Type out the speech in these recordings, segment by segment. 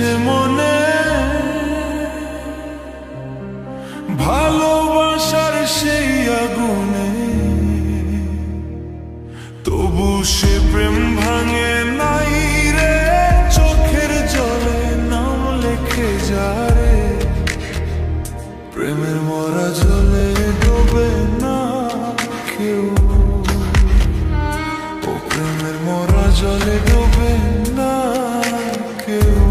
জ্বলছে মনে ভালোবাসার সেই আগুনে, তবু সে প্রেম ভাঙে নাই রে। চোখের জলে নাম লেখে যারে, প্রেমের মরা জলে ডোবে না কেউ। ও প্রেমের মরা জলে ডোবে না কেউ।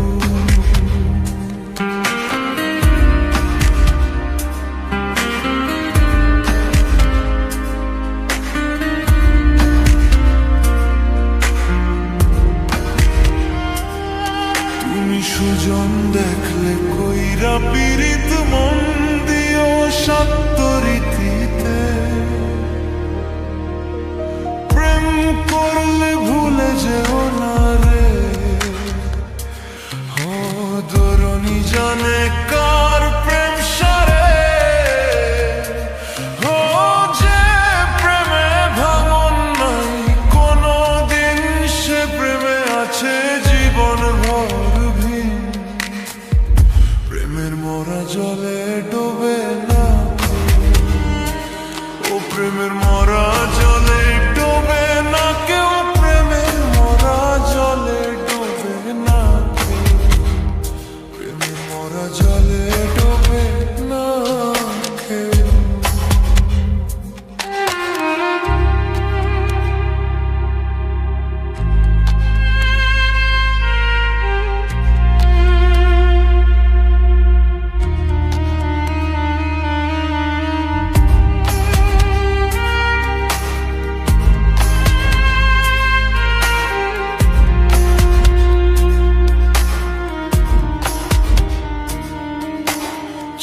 তুমি সুজন দেখলে কইরা পীড়িত মন দিও সত্য রীতিতে, প্রেম করলে ভুলে যেও না রে। ও দরুনি জানে কার প্রেম সারে, ও যে প্রেমে ভাঙন নাই কোনো দিন, সে প্রেমে আছে জীবন ভর ভিন। প্রেমের মরা জলে ডোবে না, ও প্রেমের মরা জলে ডোবে না কেউ। প্রেমের মরা জলে ডোবে না কেউ। প্রেমের মরা জলে ডোবে না কেউ।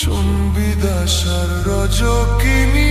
চুম্বিদাসার রজকিনী